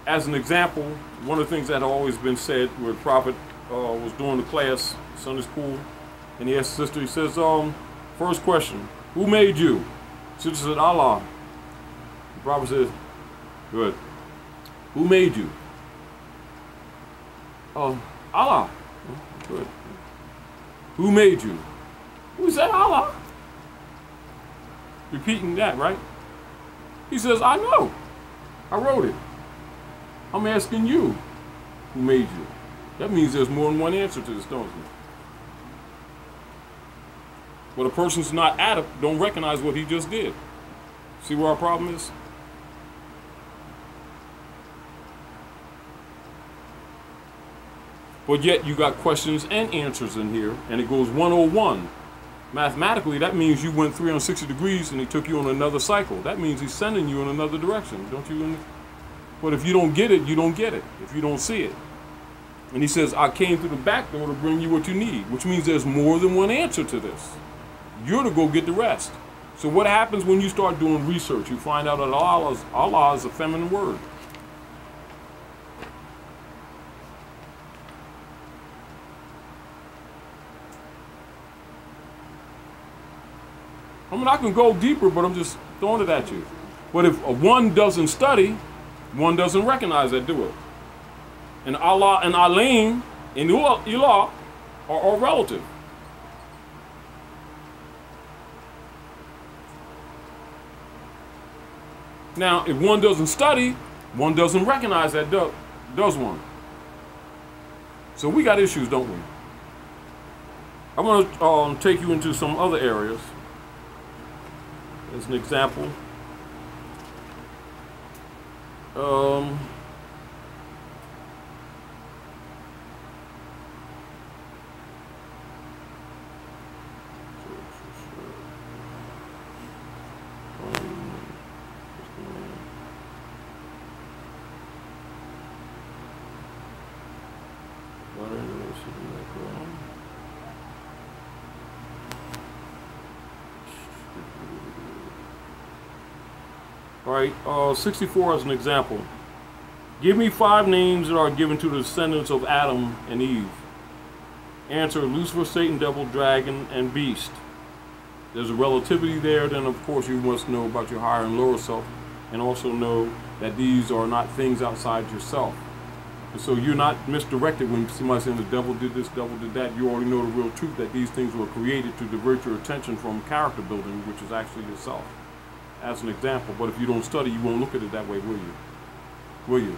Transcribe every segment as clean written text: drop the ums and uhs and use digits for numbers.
as an example, one of the things that had always been said where the prophet was doing the class, Sunday school, and he asked the sister, he says, first question, who made you? Sister said, Allah. The prophet says, good. Who made you? Allah. Good. Who made you? Who said Allah? Repeating that, right? He says, I know. I wrote it. I'm asking you, who made you? That means there's more than one answer to this, don't it? But a person's not Adam, don't recognize what he just did. See where our problem is? But yet you got questions and answers in here, and it goes 101. Mathematically, that means you went 360 degrees and he took you on another cycle. That means he's sending you in another direction, don't you? But if you don't get it, you don't get it. If you don't see it. And he says, I came through the back door to bring you what you need, which means there's more than one answer to this. You're to go get the rest. So what happens when you start doing research? You find out that Allah is a feminine word. I mean, I can go deeper, but I'm just throwing it at you. But if one doesn't study, one doesn't recognize that, do it. And Allah and Alim and Ilah are all relative. Now, if one doesn't study, one doesn't recognize that, does one? So we got issues, don't we? I want to take you into some other areas. As an example, all right, 64 as an example. Give me 5 names that are given to the descendants of Adam and Eve. Answer: Lucifer, Satan, devil, dragon, and beast. There's a relativity there. Then, of course, you must know about your higher and lower self, and also know that these are not things outside yourself. And so you're not misdirected when somebody's saying the devil did this, devil did that. You already know the real truth, that these things were created to divert your attention from character building, which is actually yourself. As an example. But if you don't study, you won't look at it that way, will you? Will you?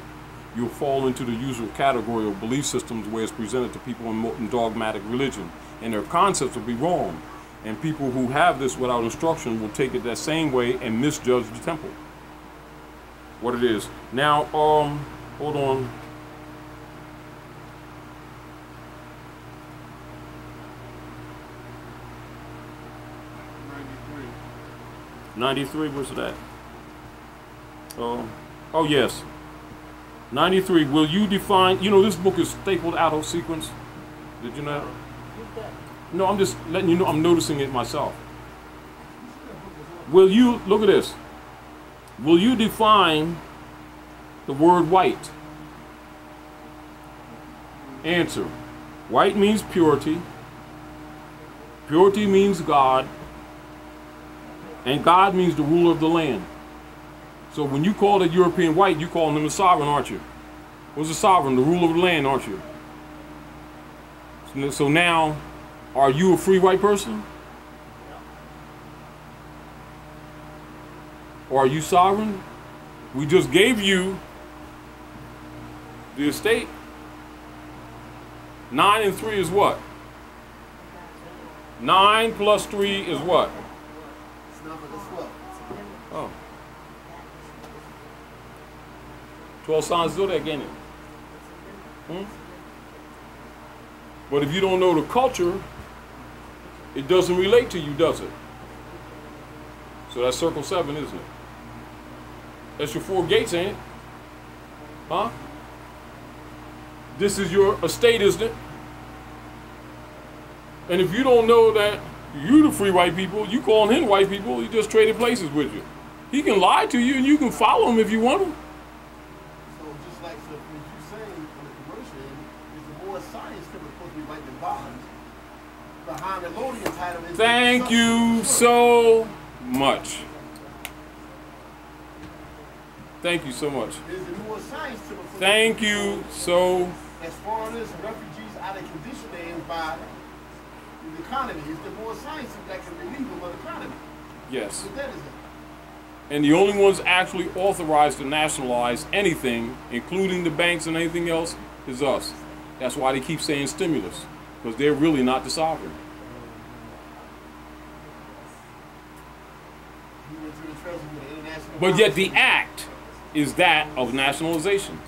You'll fall into the usual category of belief systems where it's presented to people in dogmatic religion, and their concepts will be wrong. And people who have this without instruction will take it that same way and misjudge the temple. What it is. Now, hold on. '93, where's it at? Oh yes. 93, will you define, you know this book is stapled out of sequence. Did you know? No, I'm just letting you know, I'm noticing it myself. Will you, look at this. Will you define the word white? Answer: white means purity. Purity means God. And God means the ruler of the land. So when you call that European white, you call them a sovereign, aren't you? What's a sovereign? The ruler of the land, aren't you? So now, are you a free white person? Or are you sovereign? We just gave you the estate. 9 and 3 is what? 9 plus 3 is what? Oh. 12 signs zodiac, ain't it? But if you don't know the culture, it doesn't relate to you, does it? So that's circle 7, isn't it? That's your 4 gates, ain't it? Huh? This is your estate, isn't it? And if you don't know that you the free white people, you calling him white people, he just traded places with you. He can lie to you and you can follow him if you want him. So just Science Temple is supposed to be like the bonds. Behind the Lodian title is Thank you so much. Thank you so much. There's the Moorish Science Temple. Thank you so. As foreigners and refugees out of condition they in by the economy. It's the Moorish Science Temple that can relieve them of the economy. Yes. So that is it. And the only ones actually authorized to nationalize anything, including the banks and anything else, is us. That's why they keep saying stimulus, because they're really not the sovereign. He went to the Treasury with the international. But yet the act is that of nationalization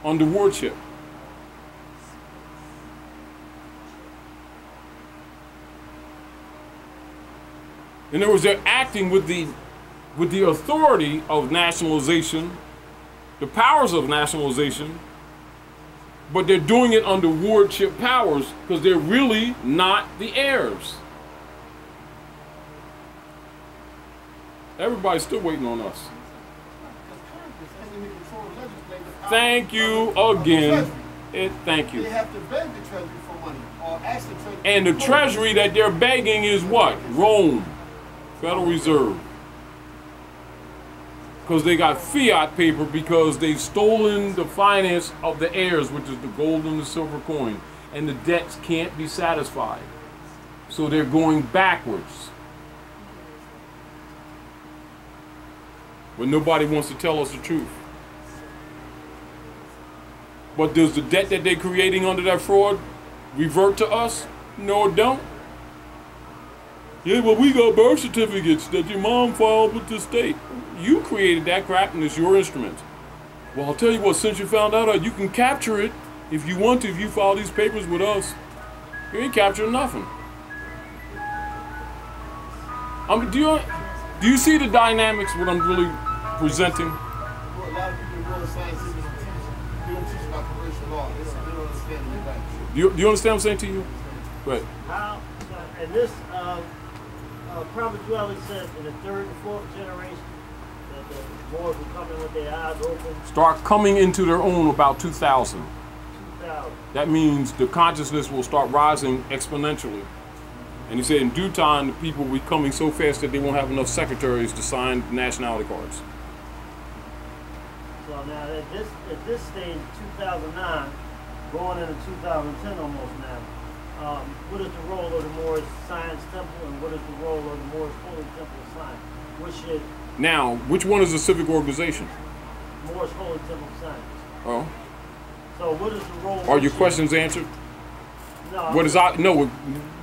under wardship. In other words, they're acting with the authority of nationalization, the powers of nationalization, but they're doing it under wardship powers because they're really not the heirs. Everybody's still waiting on us. Thank you again. Thank you. They have to beg the Treasury for money or ask the Treasury. And the Treasury that they're begging is what? Rome, Federal Reserve. Because they got fiat paper because they've stolen the finance of the heirs, which is the gold and the silver coin. And the debts can't be satisfied. So they're going backwards. But nobody wants to tell us the truth. But does the debt that they're creating under that fraud revert to us? No, it don't. Yeah, but we got birth certificates that your mom filed with the state. You created that crap and it's your instrument. Well, I'll tell you what, since you found out, you can capture it if you want to, if you file these papers with us. You ain't capturing nothing. Do you see the dynamics, what I'm really presenting? Well, a lot of people in world science they don't teach about commercial law. They don't understand the right. Do you understand what I'm saying to you? Go ahead. How, and this Prophet Dwelling said in the third and fourth generation that the Moors were coming with their eyes open. Start coming into their own about 2000. 2000. That means the consciousness will start rising exponentially. And he said in due time, the people will be coming so fast that they won't have enough secretaries to sign nationality cards. So now at this stage, 2009, going into 2010 almost now, what is the role of the Moorish Science Temple and what is the role of the Moorish Holy Temple of Science? Which one is a civic organization? Moorish Holy Temple of Science. Oh. So what is the role? Are your questions answered? No.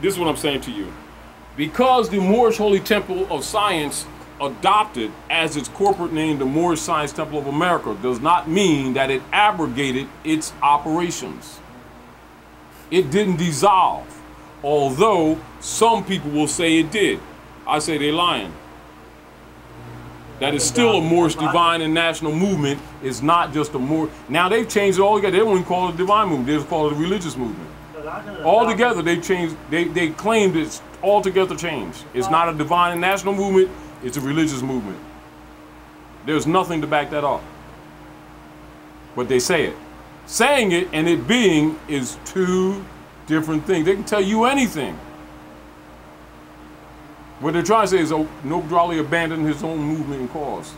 This is what I'm saying to you. Because the Moorish Holy Temple of Science adopted as its corporate name the Moorish Science Temple of America does not mean that it abrogated its operations. It didn't dissolve, although some people will say it did. I say they're lying. That is still a Moorish divine and national movement. It's not just a Moorish. Now they've changed it altogether. They don't even call it a divine movement. They just call it a religious movement. Altogether, they changed. They claimed it's altogether changed. It's not a divine and national movement. It's a religious movement. There's nothing to back that up. But they say it. Saying it and it being is two different things. They can tell you anything. What they're trying to say is, oh, Noble Drawley abandoned his own movement and cause.